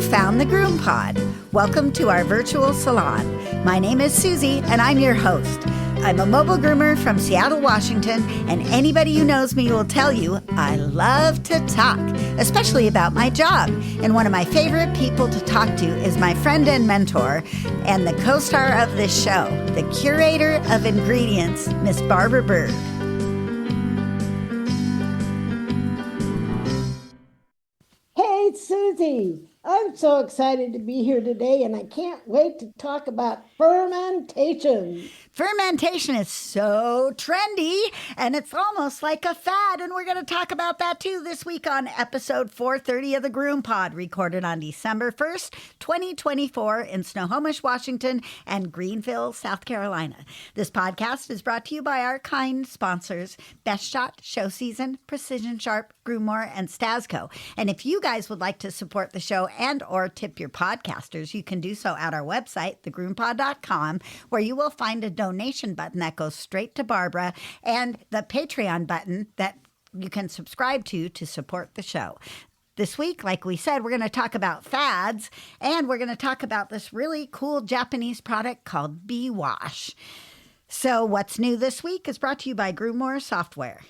found the GroomPod. Welcome to our virtual salon. My name is Susy, and I'm your host. I'm a mobile groomer from Seattle, Washington, and anybody who knows me will tell you I love to talk, especially about my job. And one of my favorite people to talk to is my friend and mentor and the co-star of this show, the curator of ingredients, Miss Barbara Bird. Hey, Susy. I'm so excited to be here today, and I can't wait to talk about fermentation. Fermentation is so trendy, and it's almost like a fad, and we're going to talk about that too this week on episode 430 of the GroomPod, recorded on December 1st, 2024 in Snohomish, Washington, and Greenville, South Carolina. This podcast is brought to you by our kind sponsors, Best Shot, Show Season, Precision Sharp, Groomore, and Stasco. And if you guys would like to support the show and or tip your podcasters, you can do so at our website, thegroompod.com, where you will find a donation button that goes straight to Barbara and the Patreon button that you can subscribe to support the show. This week, like we said, we're going to talk about fads, and we're going to talk about this really cool Japanese product called Bee Wash. So what's new this week is brought to you by Groomore Software.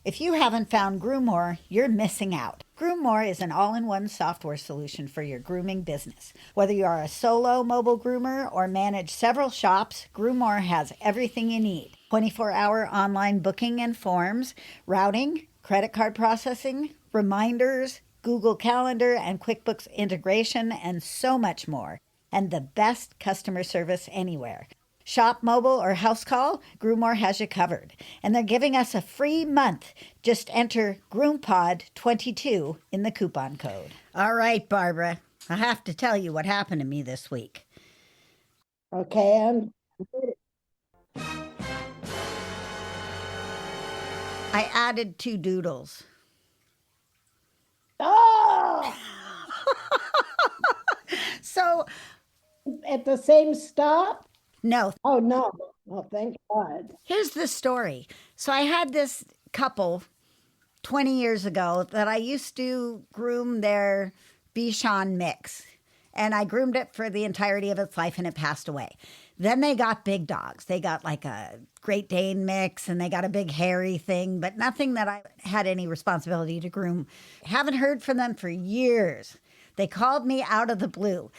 If you haven't found Groomore, you're missing out. Groomore is an all-in-one software solution for your grooming business. Whether you are a solo mobile groomer or manage several shops, Groomore has everything you need. 24-hour online booking and forms, routing, credit card processing, reminders, Google Calendar and QuickBooks integration, and so much more. And the best customer service anywhere. Shop, mobile, or house call, Groomore has you covered. And they're giving us a free month. Just enter GroomPod22 in the coupon code. All right, Barbara, I have to tell you what happened to me this week. Okay, I'm I added 2 doodles. Oh, So, at the same stop? no, Oh, no. Oh, thank God. here's the story. So I had this couple 20 years ago that I used to groom their Bichon mix. And I groomed it for the entirety of its life, and it passed away. Then they got big dogs. They got like a Great Dane mix, and they got a big hairy thing, but nothing that I had any responsibility to groom. Haven't heard from them for years. They called me out of the blue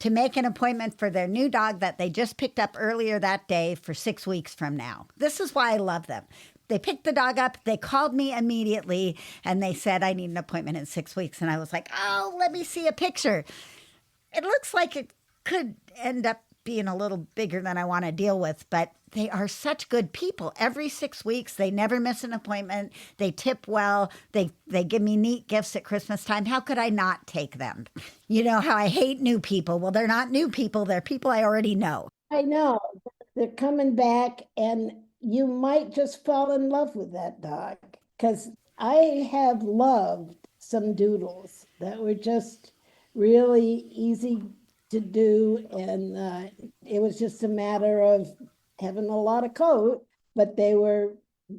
to make an appointment for their new dog that they just picked up earlier that day for 6 weeks from now. This is why I love them. They picked the dog up, they called me immediately, and they said, I need an appointment in 6 weeks. And I was like, oh, let me see a picture. It looks like it could end up being a little bigger than I want to deal with, but they are such good people. Every 6 weeks, they never miss an appointment. They tip well. They give me neat gifts at Christmas time. How could I not take them? You know how I hate new people. Well, they're not new people. They're people I already know. I know. They're coming back, and you might just fall in love with that dog. Because I have loved some doodles that were just really easy to do, and it was just a matter of having a lot of coat, but they were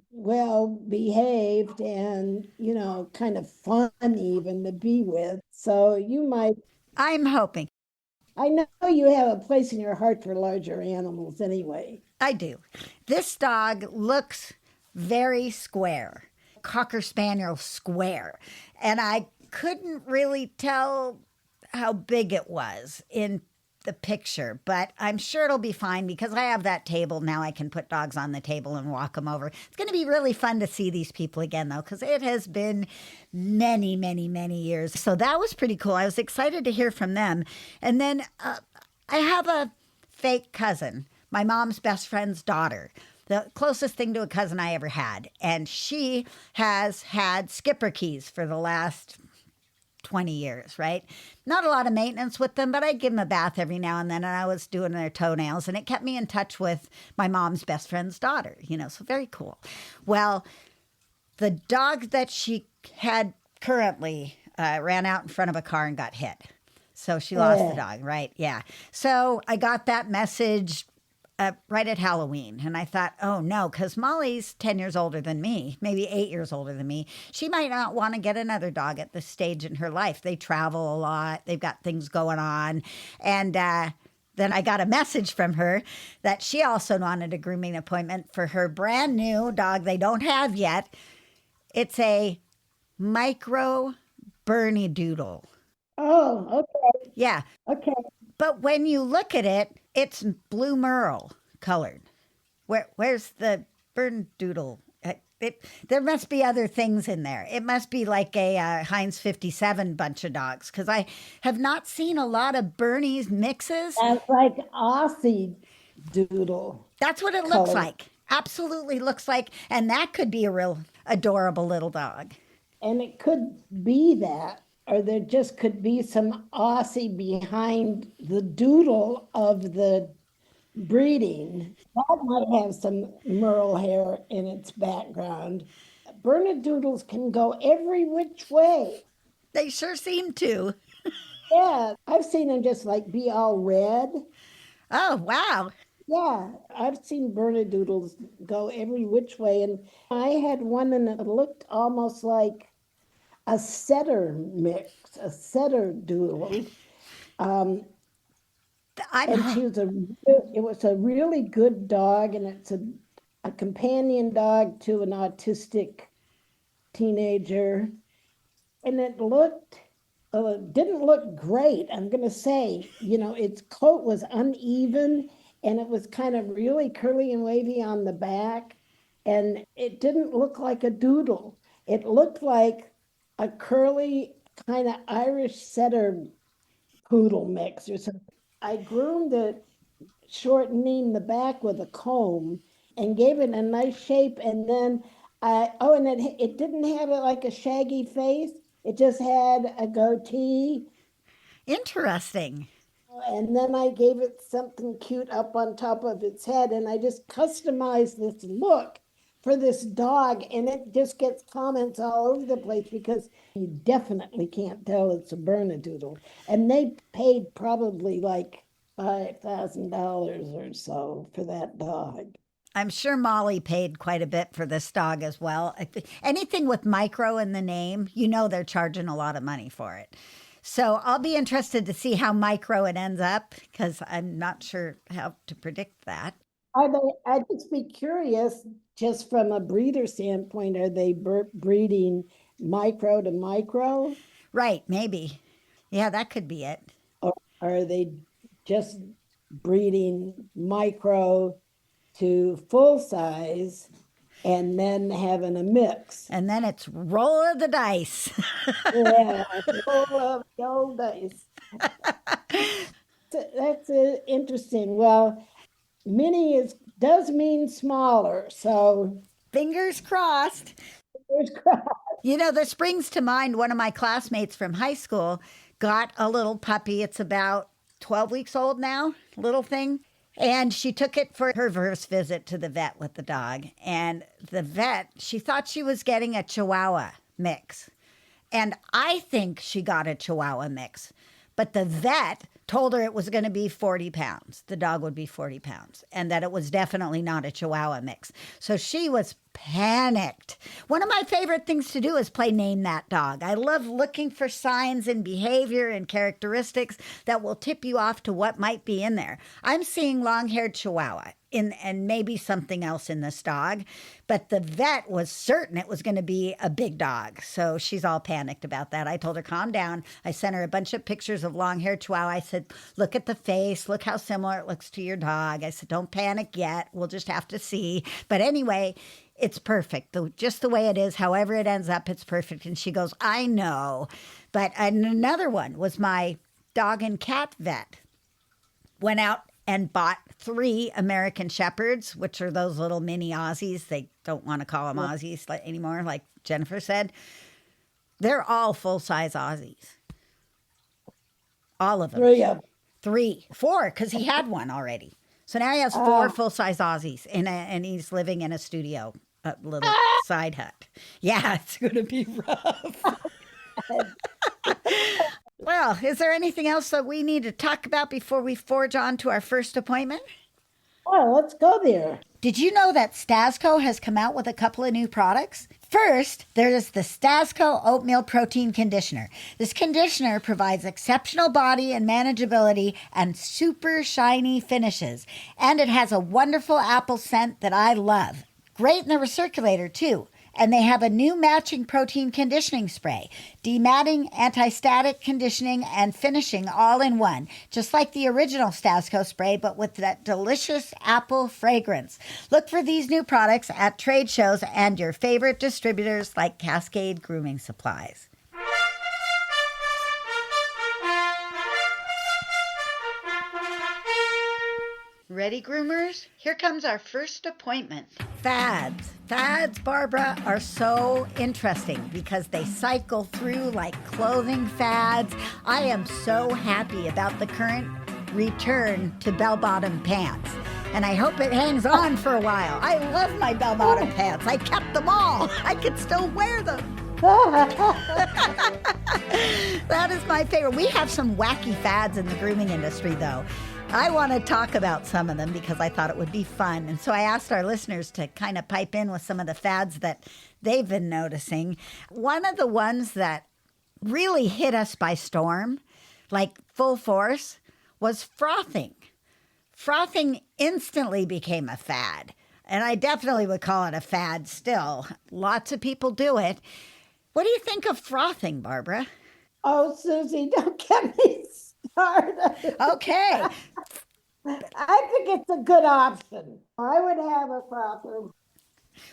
well behaved and, kind of fun even to be with. So you might, I'm hoping. I know you have a place in your heart for larger animals anyway. I do. This dog looks very square, Cocker Spaniel square. And I couldn't really tell how big it was in the picture, but I'm sure it'll be fine because I have that table now. I can put dogs on the table and walk them over. It's going to be really fun to see these people again, though, because it has been many, many, many years. So that was pretty cool. I was excited to hear from them. And then I have a fake cousin, my mom's best friend's daughter, the closest thing to a cousin I ever had. And she has had skipper keys for the last 20 years, right? Not a lot of maintenance with them, but I'd give them a bath every now and then, and I was doing their toenails, and it kept me in touch with my mom's best friend's daughter, so very cool. Well, the dog that she had currently ran out in front of a car and got hit. So she lost the dog, right? Yeah. So I got that message right at Halloween. And I thought, oh no, because Molly's 10 years older than me, maybe 8 years older than me. She might not want to get another dog at this stage in her life. They travel a lot, they've got things going on. And then I got a message from her that she also wanted a grooming appointment for her brand new dog they don't have yet. It's a micro Bernie Doodle. Oh, Yeah. okay. But when you look at it, it's blue merle colored. Where's the Bernedoodle? There must be other things in there. It must be like a Heinz 57 bunch of dogs because I have not seen a lot of Bernie's mixes. That's like Aussie doodle That's what it looks color. like. Absolutely looks like. And that could be a real adorable little dog. And it could be that, or there just could be some Aussie behind the doodle of the breeding. That might have some merle hair in its background. Bernedoodles can go every which way. They sure seem to. Yeah, I've seen them just like be all red. Oh, wow. Yeah, I've seen Bernedoodles go every which way. And I had one and it looked almost like a setter mix, a setter doodle. Um, and I'm, it was a really good dog, and it's a companion dog to an autistic teenager. And it didn't look great. I'm going to say, its coat was uneven and it was kind of really curly and wavy on the back. And it didn't look like a doodle. It looked like a curly kind of Irish setter poodle mix or something. I groomed it, shortening the back with a comb and gave it a nice shape. And then it didn't have it like a shaggy face. It just had a goatee. interesting. And then I gave it something cute up on top of its head. And I just customized this look for this dog. And it just gets comments all over the place because you definitely can't tell it's a Bernedoodle. And they paid probably like $5,000 or so for that dog. I'm sure Molly paid quite a bit for this dog as well. Anything with micro in the name, they're charging a lot of money for it. So I'll be interested to see how micro it ends up because I'm not sure how to predict that. I'd just be curious, just from a breeder standpoint, are they breeding micro to micro? Right, maybe. Yeah, that could be it. Or are they just breeding micro to full size and then having a mix? And then it's roll of the dice. Yeah, full of the old dice. That's interesting. Well, mini does mean smaller, so Fingers crossed. fingers crossed. This brings to mind one of my classmates from high school got a little puppy. It's about 12 weeks old now, little thing. And she took it for her first visit to the vet with the dog. And the vet, she thought she was getting a Chihuahua mix. And I think she got a Chihuahua mix. But the vet told her it was going to be 40 pounds. The dog would be 40 pounds. And that it was definitely not a Chihuahua mix. So she was panicked. One of my favorite things to do is play Name That Dog. I love looking for signs and behavior and characteristics that will tip you off to what might be in there. I'm seeing long-haired Chihuahua and maybe something else in this dog, but the vet was certain it was going to be a big dog. So she's all panicked about that. I told her, calm down. I sent her a bunch of pictures of long-haired Chihuahua. I said, look at the face. Look how similar it looks to your dog. I said, don't panic yet. We'll just have to see. But anyway, it's perfect. Just the way it is, however it ends up, it's perfect. And she goes, I know. But another one was my dog and cat vet. Went out and bought 3 American Shepherds, which are those little mini Aussies. They don't want to call them Aussies anymore, like Jennifer said. They're all full-size Aussies. All of them. 3 of them. 3, 4, because he had one already. So now he has 4 full-size Aussies, and he's living in a studio, a little side hut. Yeah, it's going to be rough. Well, is there anything else that we need to talk about before we forge on to our first appointment? Oh, let's go there. Did you know that Stasco has come out with a couple of new products? First, there is the Stasco Oatmeal Protein Conditioner. This conditioner provides exceptional body and manageability and super shiny finishes. And it has a wonderful apple scent that I love. Great in the recirculator, too. And they have a new matching protein conditioning spray, dematting, anti-static conditioning, and finishing all in one, just like the original Stasco spray, but with that delicious apple fragrance. Look for these new products at trade shows and your favorite distributors like Cascade Grooming Supplies. Ready, groomers? Here comes our first appointment. Fads. Fads, Barbara, are so interesting because they cycle through like clothing fads. I am so happy about the current return to bell-bottom pants. And I hope it hangs on for a while. I love my bell-bottom pants. I kept them all. I can still wear them. That is my favorite. We have some wacky fads in the grooming industry, though. I want to talk about some of them because I thought it would be fun. And so I asked our listeners to kind of pipe in with some of the fads that they've been noticing. One of the ones that really hit us by storm, like full force, was frothing. Frothing instantly became a fad. And I definitely would call it a fad still. Lots of people do it. What do you think of frothing, Barbara? Oh, Susie, don't get me started. Okay. I think it's a good option. I would have a frother.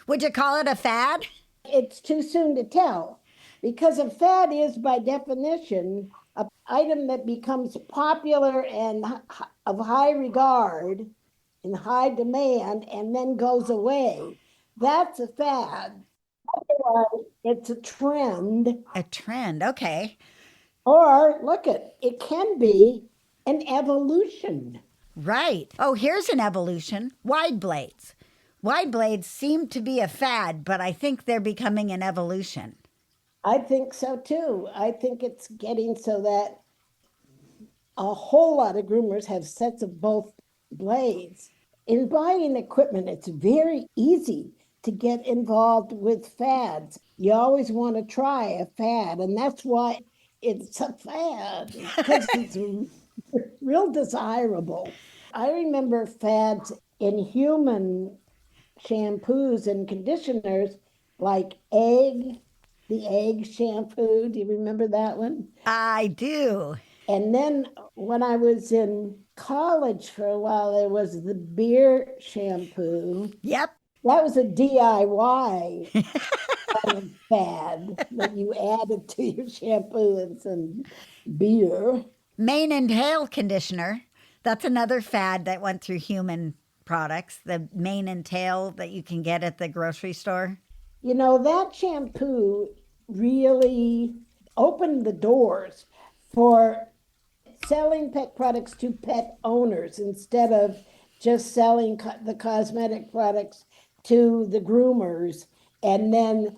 Would you call it a fad? It's too soon to tell because a fad is, by definition, an item that becomes popular and of high regard and high demand and then goes away. That's a fad. Otherwise, it's a trend. A trend, okay. Or look at it can be an evolution. Right. Oh, here's an evolution. Wide blades. Wide blades seem to be a fad, but I think they're becoming an evolution. I think so too. I think it's getting so that a whole lot of groomers have sets of both blades. In buying equipment, it's very easy to get involved with fads. You always want to try a fad, and that's why it's a fad because it's real desirable. I remember fads in human shampoos and conditioners like the egg shampoo. Do you remember that one? I do. And then when I was in college for a while, there was the beer shampoo. Yep. That was a DIY kind of fad that you added to your shampoo and some beer. Mane and tail conditioner. That's another fad that went through human products. The mane and tail that you can get at the grocery store. You know, that shampoo really opened the doors for selling pet products to pet owners instead of just selling the cosmetic products to the groomers. And then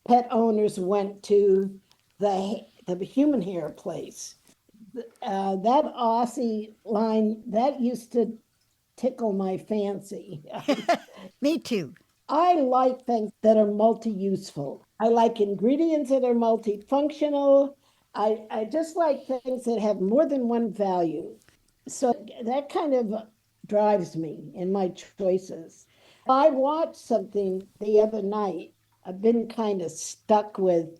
pet owners went to the human hair place. That Aussie line, that used to tickle my fancy. Me too. I like things that are multi-useful. I like ingredients that are multifunctional. I just like things that have more than one value. So that kind of drives me in my choices. I watched something the other night. I've been kind of stuck with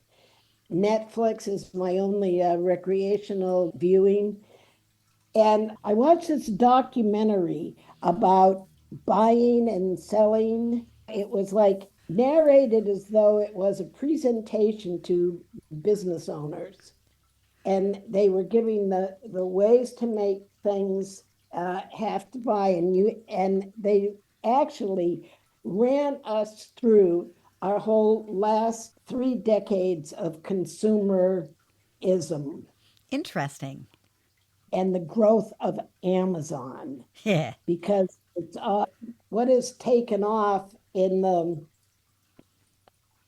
Netflix as my only recreational viewing. And I watched this documentary about buying and selling. It was like narrated as though it was a presentation to business owners. And they were giving the ways to make things have to buy. And they actually ran us through our whole last 3 decades of consumerism Interesting. and the growth of Amazon Yeah. because it's what is taken off in the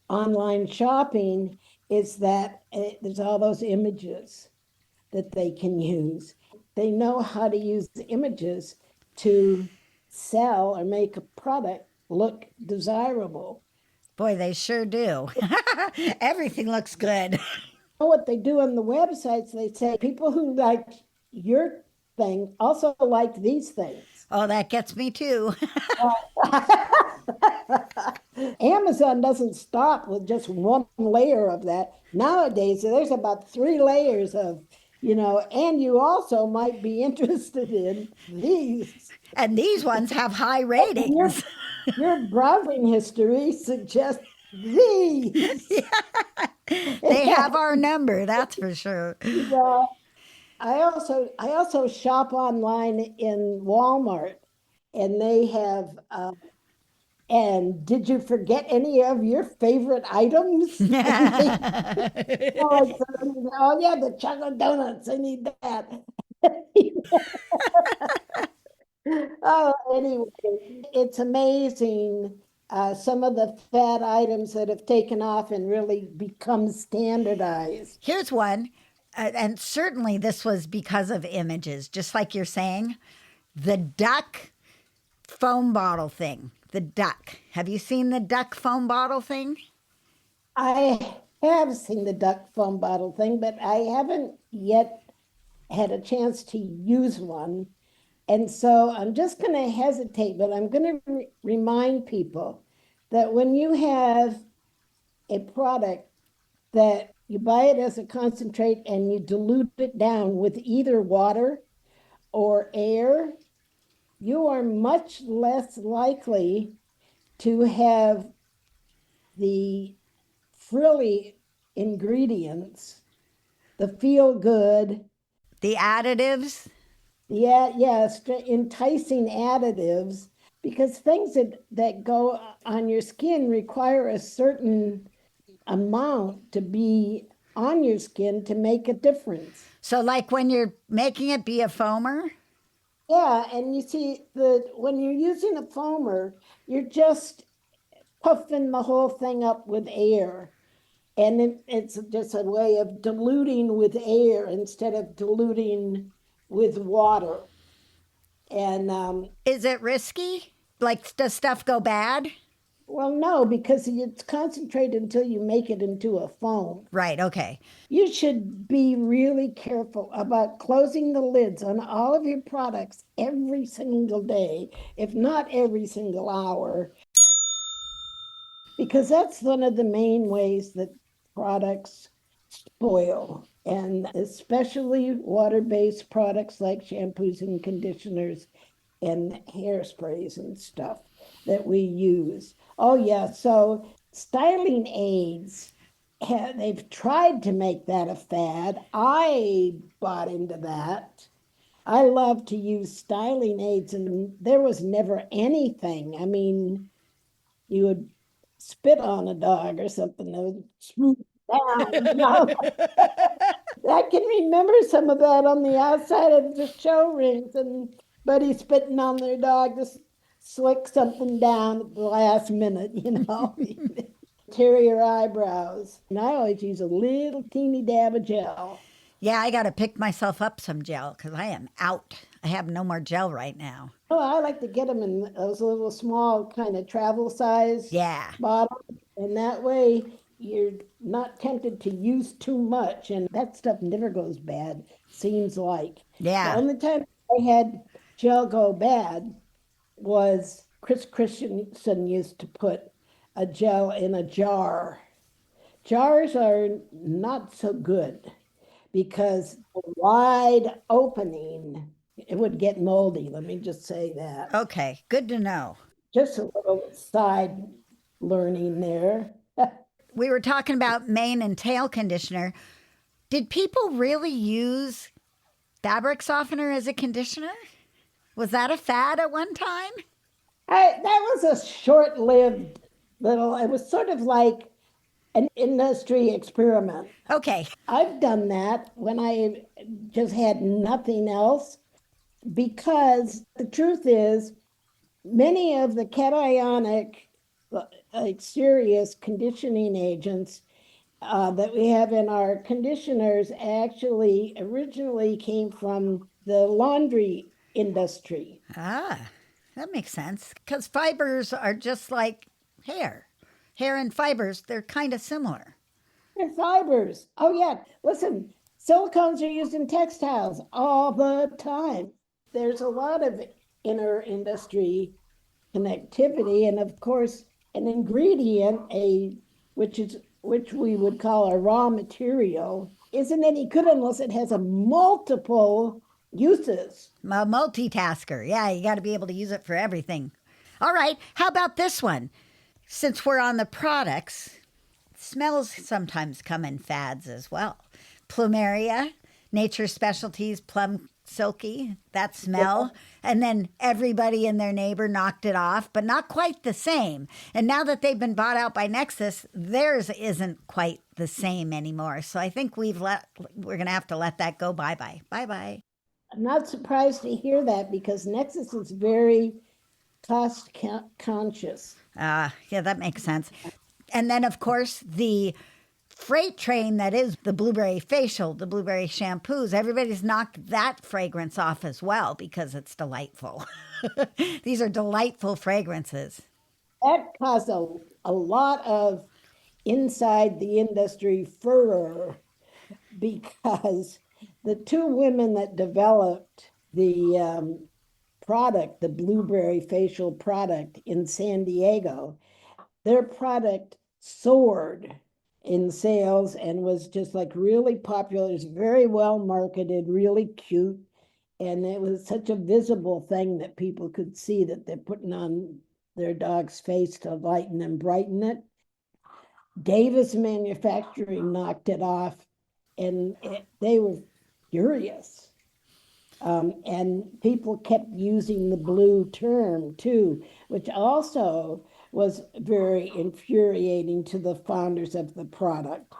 online shopping is that there's all those images that they can use. They know how to use the images to sell or make a product look desirable. Boy, they sure do. Everything looks good. What they do on the websites, they say people who like your thing also like these things. Oh, that gets me too. Amazon doesn't stop with just one layer of that. Nowadays, there's about 3 layers of, and you also might be interested in these. And these ones have high Your, ratings. your browsing history suggests these. They have our number, that's for sure. Yeah. I also shop online in Walmart, and they have and did you forget any of your favorite items? And they like, oh yeah, the chocolate donuts, I need that. Oh, anyway, it's amazing some of the fad items that have taken off and really become standardized. Here's one, and certainly this was because of images, just like you're saying. The duck foam bottle thing. The duck. Have you seen the duck foam bottle thing? I have seen the duck foam bottle thing, but I haven't yet had a chance to use one. And so I'm just going to hesitate, but I'm going to remind people that when you have a product that you buy it as a concentrate and you dilute it down with either water or air, you are much less likely to have the frilly ingredients, the feel good, The additives. yeah, yes, enticing additives, because things that go on your skin require a certain amount to be on your skin to make a difference. So, like when you're making it be a foamer. Yeah, and you see when you're using a foamer, you're just puffing the whole thing up with air. And it's just a way of diluting with air instead of diluting with water. And Is it risky? Like, does stuff go bad? well, no, because it's concentrated until you make it into a foam. Right, okay. You should be really careful about closing the lids on all of your products every single day, if not every single hour, because that's one of the main ways that products spoil. And especially water based products like shampoos and conditioners and hairsprays and stuff that we use. Oh, yeah. So, styling aids, they've tried to make that a fad. I bought into that. I love to use styling aids, and there was never anything. I mean, you would spit on a dog or something, that would swoop down. I can remember some of that on the outside of the show rings and buddy spitting on their dog to slick something down at the last minute. Tear your eyebrows. And I always use a little teeny dab of gel. Yeah, I got to pick myself up some gel because I am out. I have no more gel right now. Oh, I like to get them in those little small kind of travel size Yeah. bottles. And that way you're not tempted to use too much. And that stuff never goes bad, seems like. The Yeah. only time I had gel go bad was Chris Christensen used to put a gel in a jar. Jars are not so good because a wide opening, it would get moldy. Let me just say that. Okay. Good to know. Just a little side learning there. We were talking about mane and tail conditioner. Did people really use fabric softener as a conditioner? Was that a fad at one time? That was a short-lived little, it was sort of like an industry experiment. Okay. I've done that when I just had nothing else because the truth is, many of the cationic, like serious conditioning agents that we have in our conditioners actually originally came from the laundry industry. Ah. That makes sense because fibers are just like hair. Hair and fibers, they're kind of similar. They're fibers. Oh, yeah. Listen, silicones are used in textiles all the time. There's a lot of inner industry connectivity, and of course, an ingredient, which we would call a raw material, isn't any good unless it has a multiple uses. A multitasker. Yeah, you got to be able to use it for everything. All right, how about this one? Since we're on the products, smells sometimes come in fads as well. Plumeria, Nature's Specialties, Plum Silky, that smell. And then everybody and their neighbor knocked it off, but not quite the same. And now that they've been bought out by Nexus, theirs isn't quite the same anymore. So I think we're going to have to let that go bye bye. Bye bye. I'm not surprised to hear that because Nexus is very cost conscious. Yeah, that makes sense. And then, of course, the freight train that is the blueberry facial, the blueberry shampoos, everybody's knocked that fragrance off as well because it's delightful. These are delightful fragrances. That caused a lot of inside the industry furor because the two women that developed the product, the blueberry facial product in San Diego, their product soared in sales and was just like really popular. It was very well marketed, really cute. And it was such a visible thing that people could see that they're putting on their dog's face to lighten and brighten it. Davis Manufacturing knocked it off, and they were furious. And people kept using the blue term too, which also was very infuriating to the founders of the product.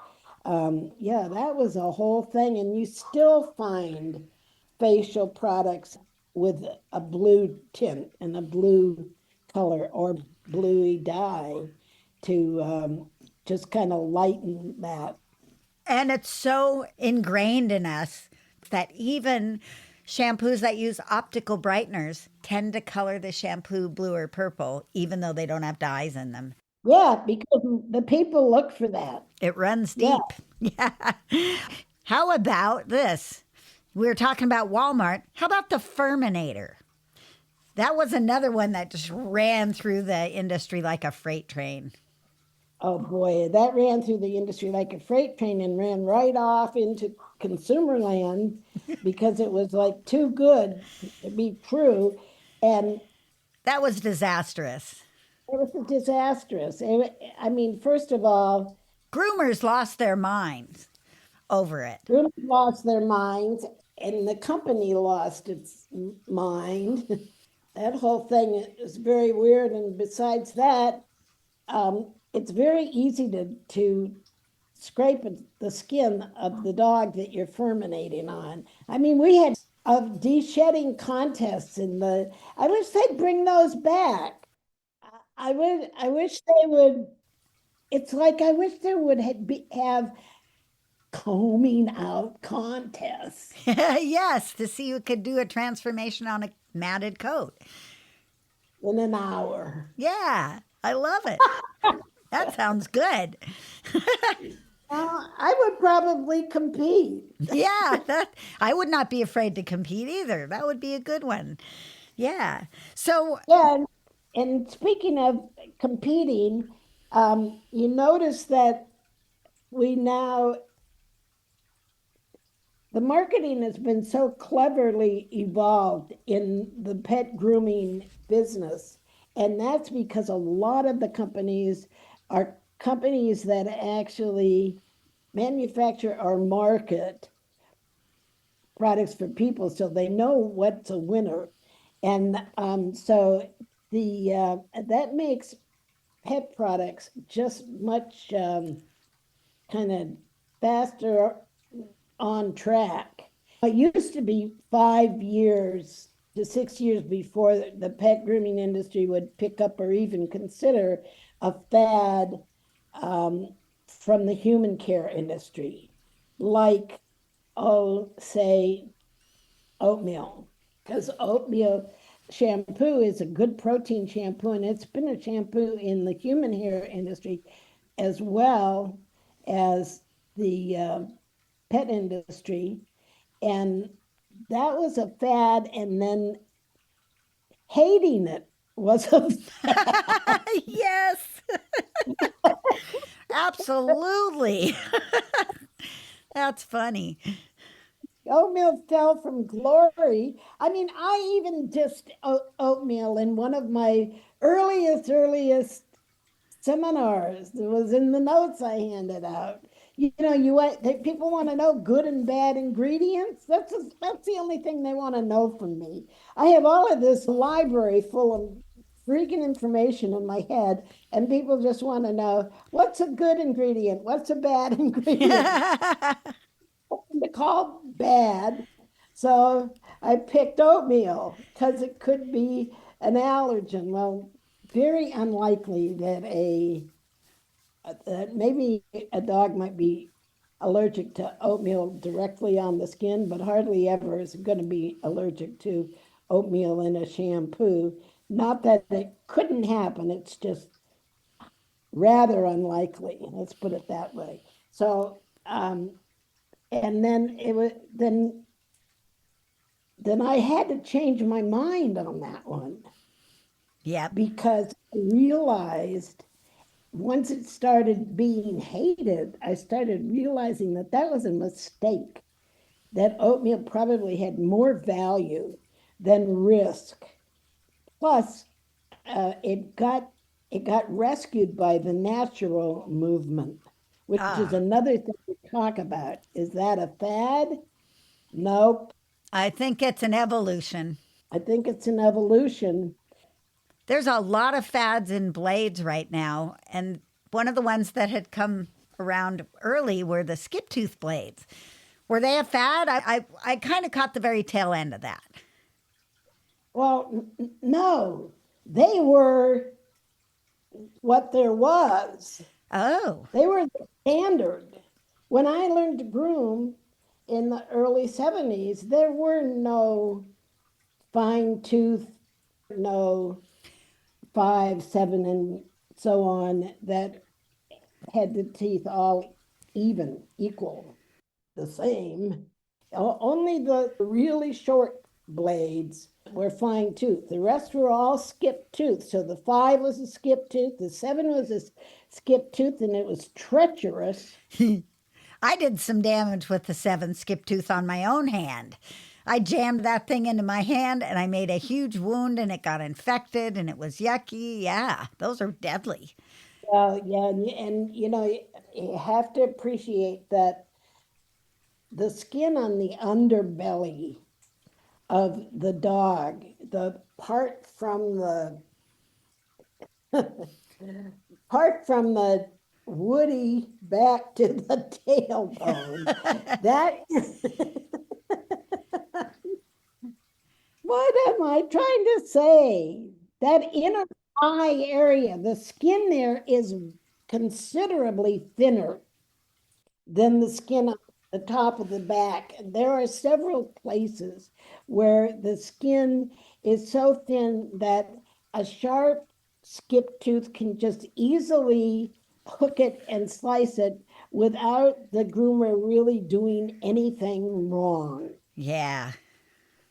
Yeah, that was a whole thing. And you still find facial products with a blue tint and a blue color or bluey dye to just kind of lighten that. And it's so ingrained in us that even shampoos that use optical brighteners tend to color the shampoo blue or purple, even though they don't have dyes in them. Yeah, because the people look for that. It runs Yeah. deep. Yeah. How about this? We were talking about Walmart. How about the Ferminator? That was another one that just ran through the industry like a freight train. Oh boy, that ran through the industry like a freight train and ran right off into consumer land because it was like too good to be true. And That was disastrous. it was disastrous. I mean, first of all, Groomers lost their minds over it. groomers lost their minds and the company lost its mind. That whole thing is very weird. And besides that, it's very easy to scrape the skin of the dog that you're ferminating on. I mean, we had of de-shedding contests in the. I wish they'd bring those back. I wish they would. It's like I wish there would have combing out contests. Yes, to see who could do a transformation on a matted coat. In an hour. Yeah, I love it. That sounds good. I would probably compete. Yeah, I would not be afraid to compete either. That would be a good one. Yeah. So, Yeah, and speaking of competing, you notice that we now the marketing has been so cleverly evolved in the pet grooming business. And that's because a lot of the companies are companies that actually manufacture or market products for people so they know what's a winner. And so that makes pet products just much kind of faster on track. It used to be 5 years to 6 years before the pet grooming industry would pick up or even consider a fad from the human care industry, like, say, oatmeal. Because oatmeal, shampoo is a good protein shampoo, and it's been a shampoo in the human hair industry as well as the pet industry. And that was a fad, and then hating it was a fad. Yes, absolutely. That's funny. Oatmeal fell from glory. I mean, I even dissed oatmeal in one of my earliest seminars. It was in the notes I handed out. People want to know good and bad ingredients. That's the only thing they want to know from me. I have all of this library full of freaking information in my head, and people just want to know what's a good ingredient, what's a bad ingredient. To call bad. So I picked oatmeal because it could be an allergen. Well, very unlikely that maybe a dog might be allergic to oatmeal directly on the skin, but hardly ever is going to be allergic to oatmeal in a shampoo. Not that it couldn't happen, it's just rather unlikely. Let's put it that way. So, and then it was then I had to change my mind on that one Yep. because I realized once it started being hated, I started realizing that that was a mistake, that oatmeal probably had more value than risk. Plus, it got rescued by the natural movement, which is Ah, another thing to talk about. Is that a fad? Nope. I think it's an evolution. I think it's an evolution. There's a lot of fads in blades right now, and one of the ones that had come around early were the skip tooth blades. Were they a fad? I kind of caught the very tail end of that. Well, no, they were what there was. Oh, They were the standard. When I learned to groom in the early 70s, there were no fine tooth, no 5, 7, and so on that had the teeth all even, equal, the same. Only the really short blades were fine tooth. The rest were all skip tooth. So the 5 was a skip tooth, the 7 was a skip tooth, and it was treacherous. I did some damage with the 7 skip tooth on my own hand. I jammed that thing into my hand and I made a huge wound and it got infected and it was yucky. Yeah, those are deadly. Yeah, and you have to appreciate that the skin on the underbelly of the dog, the part from the woody back to the tailbone, that what am I trying to say? That inner eye area, the skin there is considerably thinner than the skin on the top of the back. There are several places where the skin is so thin that a sharp skip tooth can just easily hook it and slice it without the groomer really doing anything wrong. Yeah,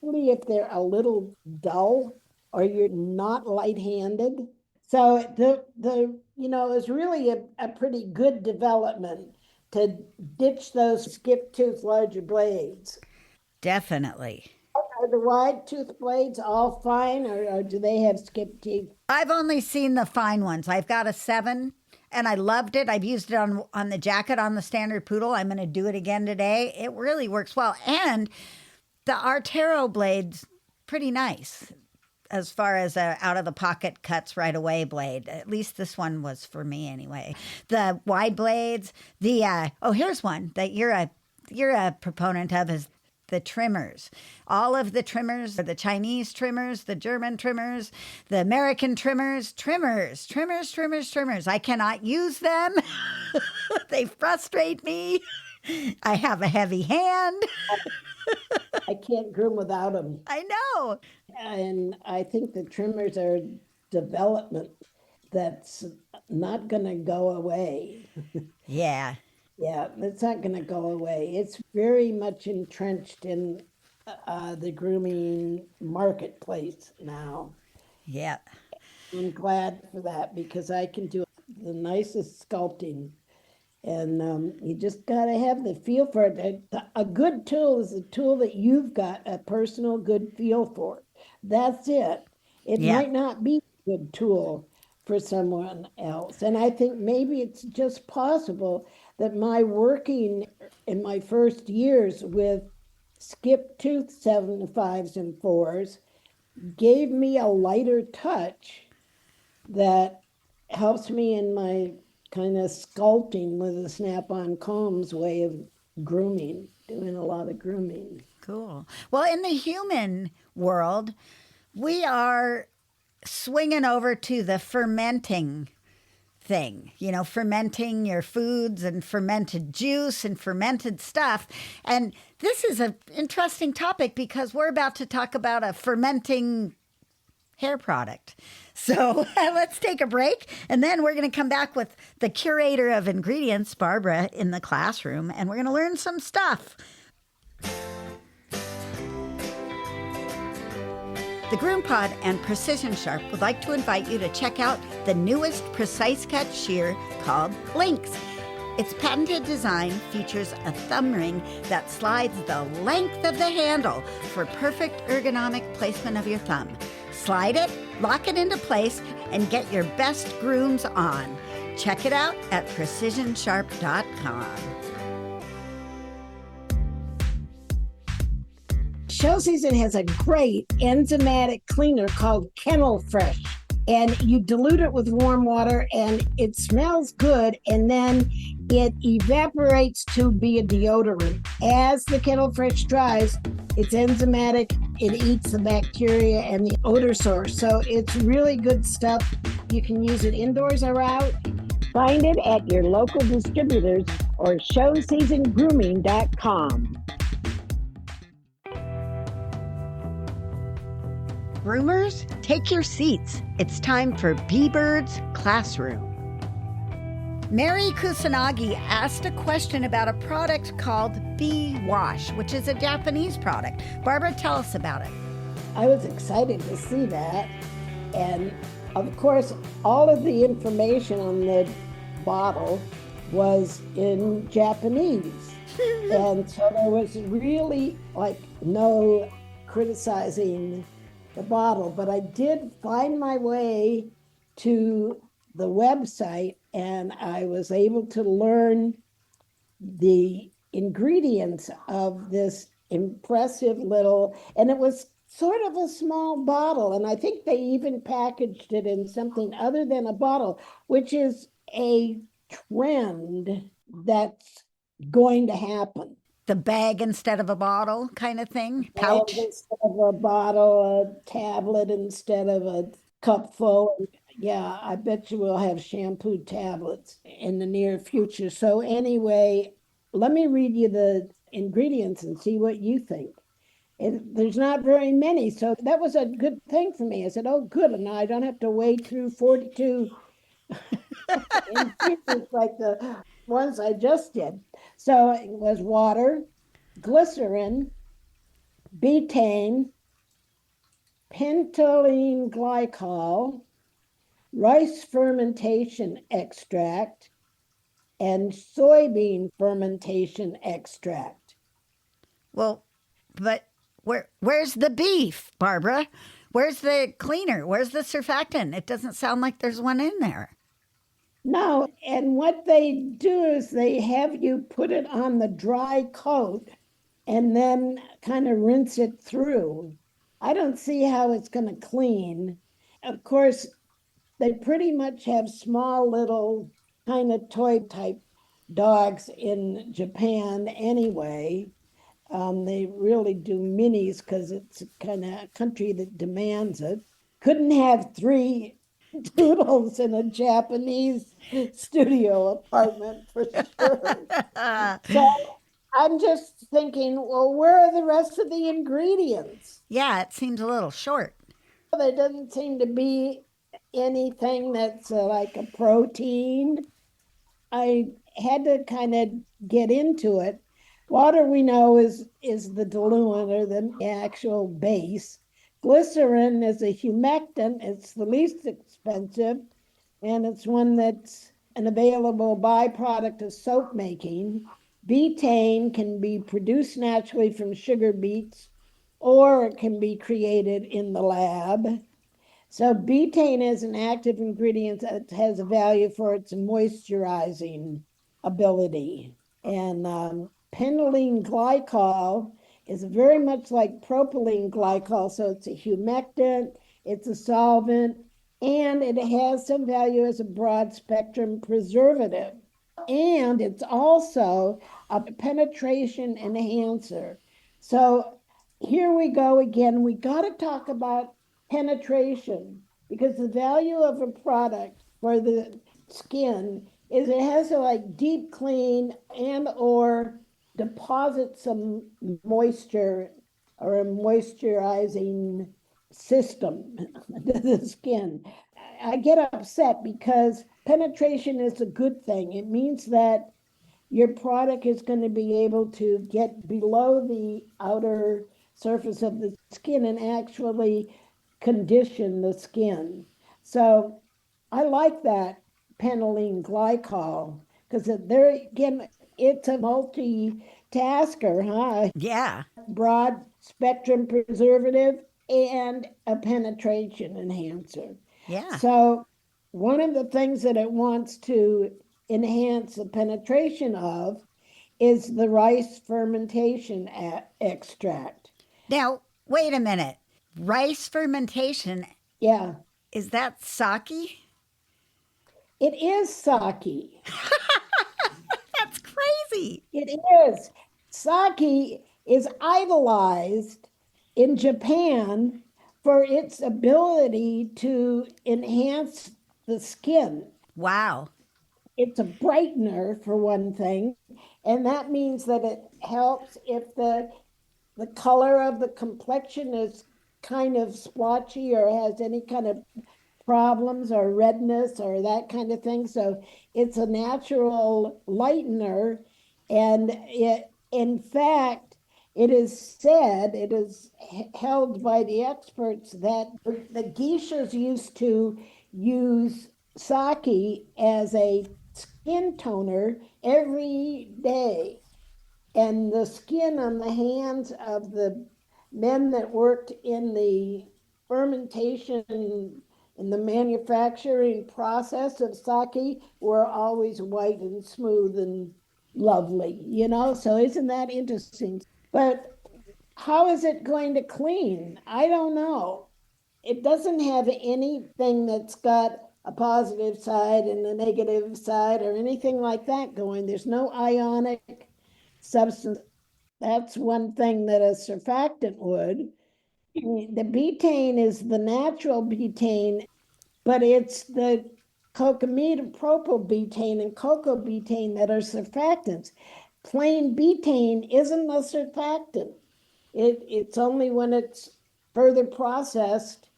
Only if they're a little dull or you're not light-handed. So it's really a pretty good development to ditch those skip tooth larger blades. definitely. Are the wide tooth blades all fine, or do they have skip teeth? I've only seen the fine ones. I've got a 7 and I loved it. I've used it on the jacket on the standard poodle. I'm going to do it again today. It really works well. And the Artero blade's pretty nice as far as a out of the pocket cuts right away blade. At least this one was for me anyway. The wide blades, the here's one that you're a proponent of is the trimmers. All of the trimmers, the Chinese trimmers, the German trimmers, the American trimmers. I cannot use them. They frustrate me. I have a heavy hand. I can't groom without them. I know. And I think the trimmers are development that's not going to go away. Yeah. Yeah, it's not going to go away. It's very much entrenched in the grooming marketplace now. Yeah. I'm glad for that because I can do the nicest sculpting. And you just got to have the feel for it. A good tool is a tool that you've got a personal good feel for. That's it. It Yeah. might not be a good tool for someone else. And I think maybe it's just possible that my working in my first years with skip tooth 7 5s and 4s gave me a lighter touch that helps me in my kind of sculpting with a snap-on combs way of grooming, doing a lot of grooming. Cool. Well, in the human world, we are swinging over to the fermenting thing, fermenting your foods and fermented juice and fermented stuff. And this is an interesting topic because we're about to talk about a fermenting hair product. So let's take a break. And then we're going to come back with the curator of ingredients, Barbara, in the classroom. And we're going to learn some stuff. The GroomPod and Precision Sharp would like to invite you to check out the newest precise cut shear called Lynx. Its patented design features a thumb ring that slides the length of the handle for perfect ergonomic placement of your thumb. Slide it, lock it into place, and get your best grooms on. Check it out at precisionsharp.com. Show Season has a great enzymatic cleaner called Kennel Fresh. And you dilute it with warm water and it smells good, and then it evaporates to be a deodorant. As the Kennel Fresh dries, it's enzymatic, it eats the bacteria and the odor source. So it's really good stuff. You can use it indoors or out. Find it at your local distributors or showseasongrooming.com. Groomers, take your seats. It's time for B-Bird's Classroom. Mary Kusanagi asked a question about a product called Bee Wash, which is a Japanese product. Barbara, tell us about it. I was excited to see that. And of course, all of the information on the bottle was in Japanese. And so there was really no criticizing the bottle, but I did find my way to the website and I was able to learn the ingredients of this impressive little, and it was sort of a small bottle, and I think they even packaged it in something other than a bottle, which is a trend that's going to happen. The bag instead of a bottle kind of thing, pouch. Instead of a bottle, a tablet instead of a cup full. Yeah, I bet you we'll have shampoo tablets in the near future. So anyway, let me read you the ingredients and see what you think. There's not very many, so that was a good thing for me. I said, oh, good, and now I don't have to wade through 42 ingredients like the ones I just did. So it was water, glycerin, betaine, pentylene glycol, rice fermentation extract, and soybean fermentation extract. Well, but where's the beef, Barbara? Where's the cleaner? Where's the surfactant? It doesn't sound like there's one in there. No, and what they do is they have you put it on the dry coat and then kind of rinse it through. I don't see how it's going to clean. Of course, they pretty much have small little kind of toy type dogs in Japan anyway. They really do minis because it's kind of a country that demands it. Couldn't have 3 doodles in a Japanese studio apartment for sure. So I'm just thinking, well, where are the rest of the ingredients? Yeah, it seems a little short. There doesn't seem to be anything that's like a protein. I had to kind of get into it. Water we know is the diluent or the actual base. Glycerin is a humectant. It's the least expensive, and it's one that's an available byproduct of soap making. Betaine can be produced naturally from sugar beets, or it can be created in the lab. So betaine is an active ingredient that has a value for its moisturizing ability. And penylene glycol is very much like propylene glycol. So it's a humectant, it's a solvent, and it has some value as a broad spectrum preservative. And it's also a penetration enhancer. So here we go again. We got to talk about penetration because the value of a product for the skin is it has to like deep clean and or deposit some moisture or a moisturizing system to the skin. I get upset because penetration is a good thing. It means that your product is going to be able to get below the outer surface of the skin and actually condition the skin. So I like that penylene glycol because there again, it's a multitasker, huh? Yeah, Broad spectrum preservative and a penetration enhancer. yeah. So, one of the things that it wants to enhance the penetration of is the rice fermentation extract. Now, wait a minute. Rice fermentation, Yeah, is that sake? it is sake. That's crazy. It is. Sake is idolized in Japan for its ability to enhance the skin. Wow. It's a brightener for one thing, and that means that it helps if the color of the complexion is kind of splotchy or has any kind of problems or redness or that kind of thing. So it's a natural lightener. And it, in fact, it is said, it is held by the experts that the geishas used to use sake as a skin toner every day, and the skin on the hands of the men that worked in the fermentation in the manufacturing process of sake were always white and smooth and lovely, so isn't that interesting? But how is it going to clean? I don't know. It doesn't have anything that's got a positive side and a negative side or anything like that going. There's no ionic substance. That's one thing that a surfactant would. The betaine is the natural betaine, but it's the cocamidopropylbetaine and cocobetaine that are surfactants. Plain betaine isn't a surfactant. It's only when it's further processed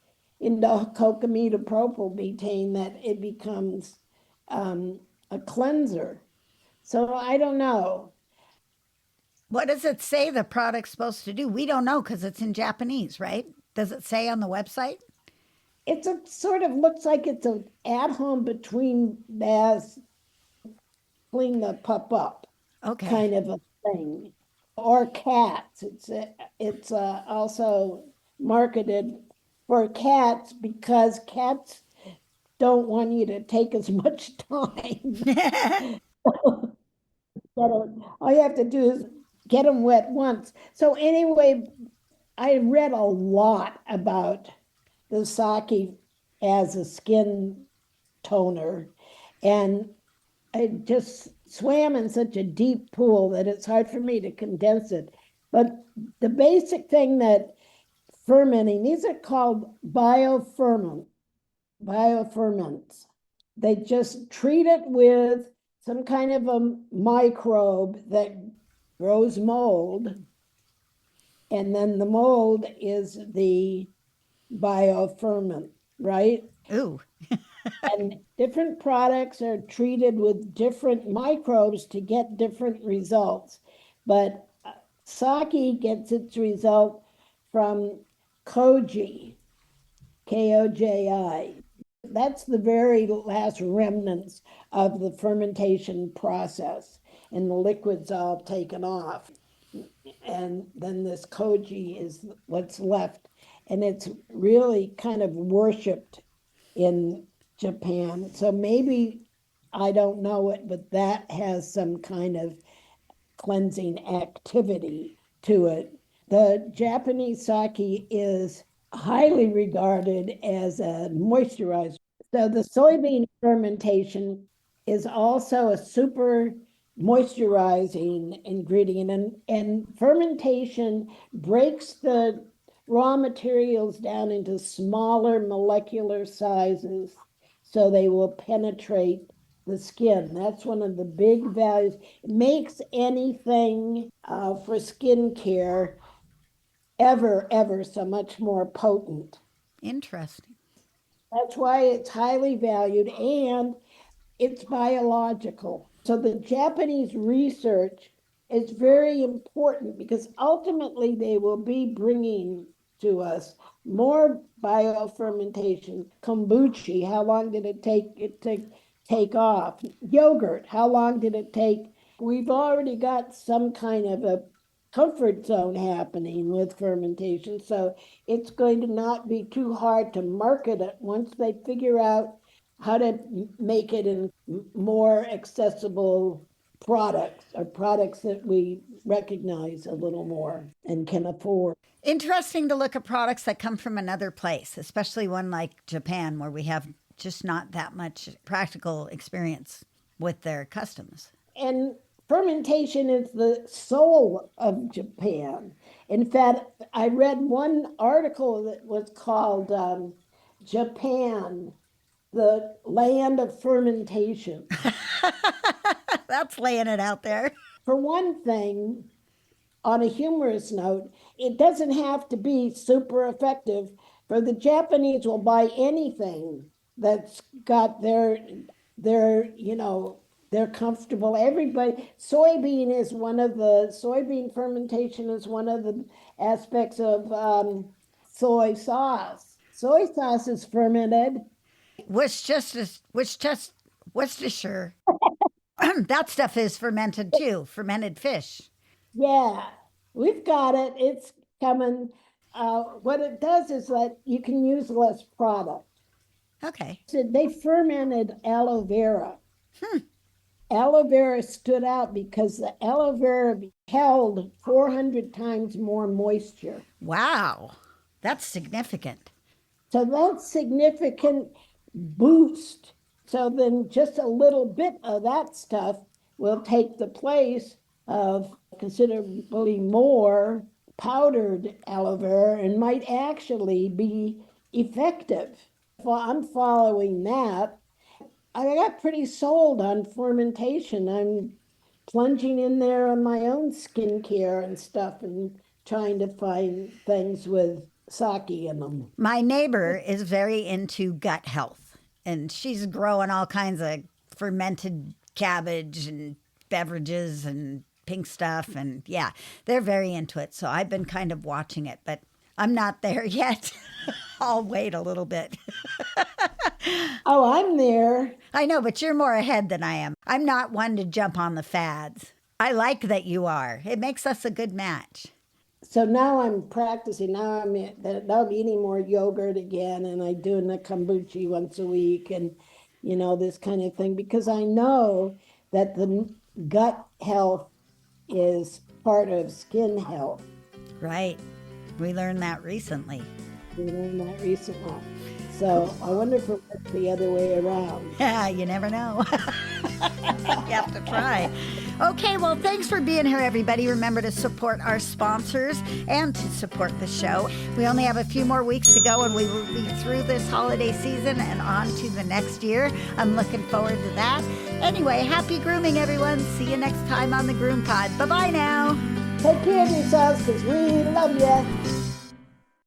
into cocamidopropylbetaine that it becomes a cleanser. So I don't know. What does it say the product's supposed to do? We don't know because it's in Japanese, right? Does it say on the website? It's a sort of looks like it's an at home between baths, clean the pup up Okay. kind of a thing. Or cats. It's also marketed for cats because cats don't want you to take as much time. All you have to do is get them wet once. So anyway, I read a lot about the sake as a skin toner, and I just swam in such a deep pool that it's hard for me to condense it. But the basic thing that fermenting, these are called bioferments. They just treat it with some kind of a microbe that grows mold, and then the mold is the bioferment, right? Ooh, And different products are treated with different microbes to get different results. But sake gets its result from koji, Koji. That's the very last remnants of the fermentation process, and the liquid's all taken off. And then this koji is what's left. And it's really kind of worshipped in Japan. So maybe I don't know it, but that has some kind of cleansing activity to it. The Japanese sake is highly regarded as a moisturizer. So the soybean fermentation is also a super moisturizing ingredient, and fermentation breaks the raw materials down into smaller molecular sizes so they will penetrate the skin. That's one of the big values. It makes anything for skincare ever so much more potent. interesting. That's why it's highly valued, and it's biological. So the Japanese research is very important because ultimately they will be bringing to us more biofermentation. Kombucha, how long did it to take off? Yogurt, how long did it take? We've already got some kind of a comfort zone happening with fermentation. So it's going to not be too hard to market it once they figure out how to make it in more accessible products, or products that we recognize a little more and can afford. Interesting to look at products that come from another place, especially one like Japan, where we have just not that much practical experience with their customs. And fermentation is the soul of Japan. In fact, I read one article that was called Japan, the land of fermentation. That's laying it out there. For one thing, on a humorous note, it doesn't have to be super effective. For the Japanese will buy anything that's got they're comfortable. Everybody, soybean fermentation is one of the aspects of soy sauce. Soy sauce is fermented. Worcestershire. That stuff is fermented too, fermented fish. Yeah, we've got it. It's coming. What it does is that you can use less product. Okay. So they fermented aloe vera. Aloe vera stood out because the aloe vera held 400 times more moisture. Wow. That's significant. So that's significant boost. So then just a little bit of that stuff will take the place of considerably more powdered aloe vera and might actually be effective. Well, I'm following that. I got pretty sold on fermentation. I'm plunging in there on my own skincare and stuff and trying to find things with sake in them. My neighbor is very into gut health, and she's growing all kinds of fermented cabbage and beverages and pink stuff. And yeah, they're very into it. So I've been kind of watching it, but I'm not there yet. I'll wait a little bit. Oh, I'm there. I know, but you're more ahead than I am. I'm not one to jump on the fads. I like that you are. It makes us a good match. So now I'm practicing. Now I'm not eating more yogurt again, and I'm doing the kombucha once a week, and this kind of thing, because I know that the gut health is part of skin health. Right. We learned that recently. We learned that recently. So I wonder if it works the other way around. Yeah, you never know. You have to try. Okay, well, thanks for being here, everybody. Remember to support our sponsors and to support the show. We only have a few more weeks to go, and we will be through this holiday season and on to the next year. I'm looking forward to that. Anyway, happy grooming, everyone. See you next time on the GroomPod. Bye-bye now. Take care of yourselves because we love you.